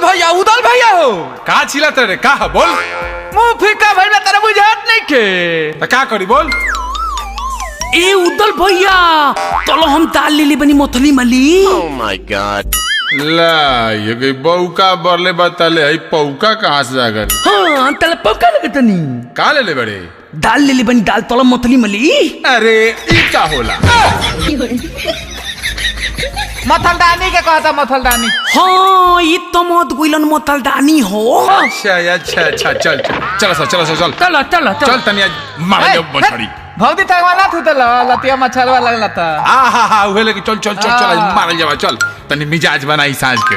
उदल भैया हो का छिला तेरे का बोल मुंह फीका भइल बा तारा बुझात नहीं के त का करी बोल ए उदल भैया चलो हम दाल ले बनी मोथली मली। Oh my God! ला ये गई बौका बरले बताले है पौका कहां से जागर हाँ तले पक्का लगतनी का ले बड़े दाल ले बनी दाल तलो मोथली मली। अरे ई का होला मथलदानी के कहता मथलदानी। हाँ ये तो मत गुइलन मोथलदानी हो। अच्छा अच्छा चल चल चल तनिया मार दे बछड़ी भौदी तगवाला थू त लतिया मछलवा लगला त हा उहे लेके चल मार जावा चल तनी मिजाज बनाई सांझ के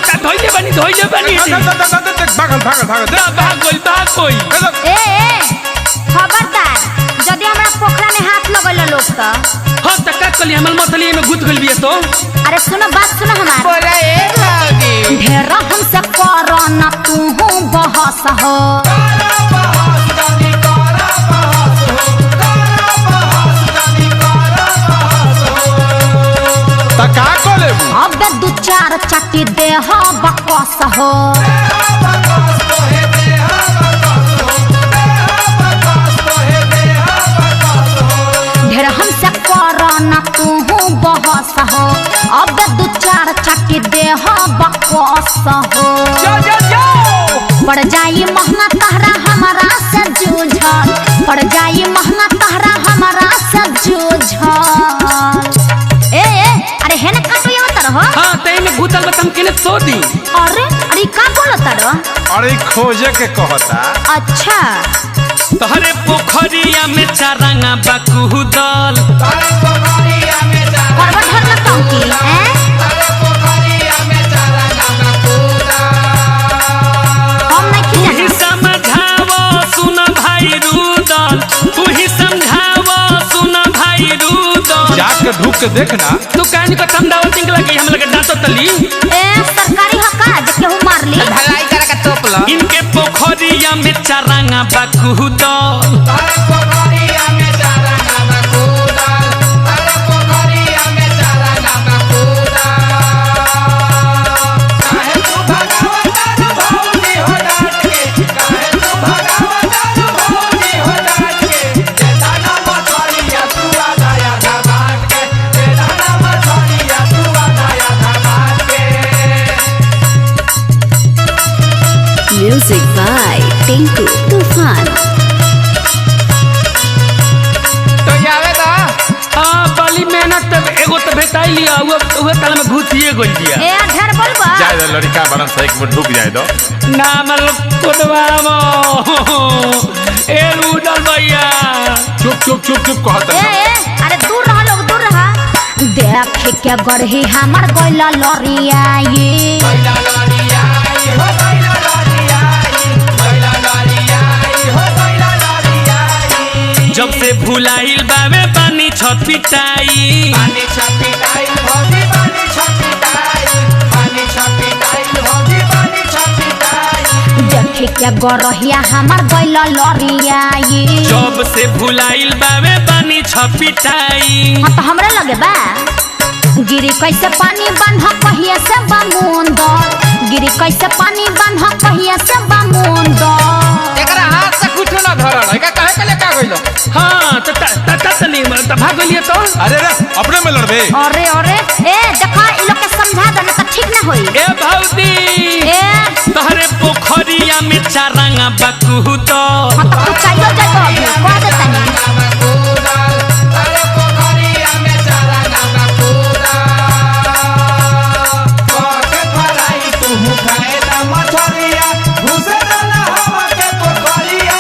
धोइले बनी भागल भाग कोई ए खबरदार जदी हमरा पोखरा में हाथ लगल लोग त हां त का कली हमल मतली में घुस गइल बिया तो। अरे सुनो बात सुनो हमार बोला ए भागी ढेर हमसे करो न तू बहस हो त का कोले अब दू चार चट्टी दे हो बकस हो ढेर हमसे करो न तू बहस हो अब दू चार चट्टी दे हो बकस हो पड़ जाई महंगा तहरा हमारा से जूझल पड़ जाई महंगा तहरा हमारा से जूझल अरे हेने काटो यो तरह हां तई में भूतल बतम केने सो दी। अरे का बोलत रह अरे खोजे के कहता अच्छा तहरे पोखरिया में चारंगा बकुदल तारे पोखरिया में करवा ढर न टंकी तारे पोखरिया में चारा ना पूरा हम नहीं तू ही खिजा समझावो सुन भाई रुदल तू ही समझावो सुन भाई रुदल जाके ढूक के देखना तू कानी को समझावो चिंग लगी हम लगे डांटो तली ए सरकारी हका जे केहू मार ली भलाई करे का टोपला इनके पोखरिया में चारंगा बकुदल तारे पोखरिया में चारा ना पूरा तारे पोखरिया में चारा ना पूरा काहे तू भगवता भौजी हो डांट के काहे तू भगवता भौजी हो डांट के जेता ना मछलिया तू आया घाट के जेता ना मछलिया तू आया घाट के Music by Tinku Tufan. तो आवे दा हां बली मेहनत एगो तो भेटाई लिया उहे ताला में घुसिए गइल दिया ए ढेर बोलबा जाए दो लड़का बड़ा सा एक बार ढूक जाए दो ना मतलब कोदवामो ए रुदल भैया चुप कहता अरे दूर रह लोग दूर रह देख के गढ़ी हमर गइल लरिया ये बैला लड़िया हो बैला लड़िया बैला लड़िया हो बैला लड़िया जब से भुलाइल बावे पानी छत पिटाई पानी छपिटाई होगी पानी छपिटाई पानी छपिटाई होगी पानी छपिटाई देख के गढ़िया हमर गइल लरिया ये जब से भुलाइल बावे पानी छत पिटाई हाँ तो हमरे लगे बा गिरी कैसे पानी बन्हा कहिए से बामुंद गिरी कैसे पानी बन्हा कहिए से बामुंद एकरा हाथ से कुछ ना धरल है का काहे के लेका गइलो हां त तनी त भाग गइलिए तो अरे अपने में लड़बे अरे ए देखा इ लोग के समझा दे ना तो ठीक ना होई ए भौदी ए तहरे पोखरिया में चारंगा बकुदल हाँ तो कुछ चाहिए जाए अभी कह दे तनी अरे पोखरिया में चारा ना पूरा के फराई तू खाए ना मछलिया घुसे ना हमके पोखरिया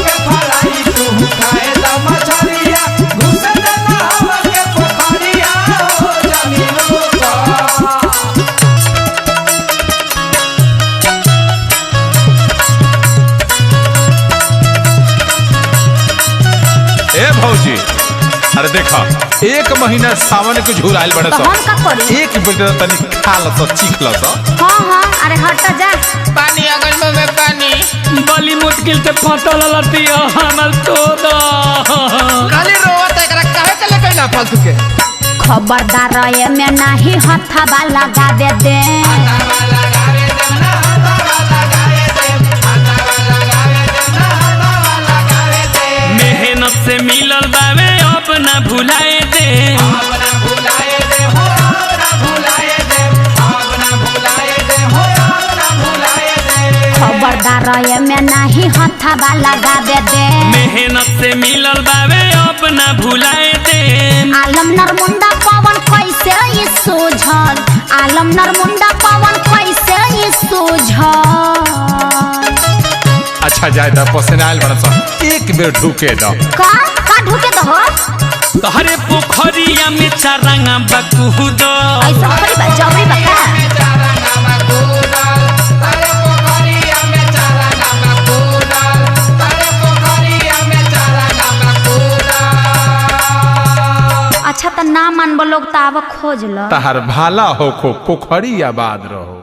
के फराई तू खाए ना मछलिया घुसे ना हमके पोखरिया जमीन को भौजी अरे देखा 1 महीना सावन के झुराइल बड़े तो सब हम का करी? एक बेटा तनी खा लस चीख लस हाँ हाँ अरे हट जा। पानी अगल में पानी बड़ी मुश्किल से फटल लती हमर तो खाली रोवत एकरा काहे के लेके ना फालतू के खबरदार ये में नहीं हथवा लगावे दे। मेहनत से मिलल बावे अब ना भुलाए दे। खबरदार ये में नहीं हथवा लगावे दे। मेहनत से मिलल बावे अब ना भुलाए दे। आलम नरमुंडा पवन कैसे ये सूझल, आलम नरमुंडा पवन कैसे ये सूझल। अच्छा जाए दा पसनाइल बड़ा सब एक बेर ढुके दा का ढुके दहो तहरे पोखरिया में चारंगा बकूद ऐसा करी बा जबरी बका। अच्छा तो ना मानबो लोग तो आव खोज लो। तहार भाला हो खो पोखरी आबाद रहो।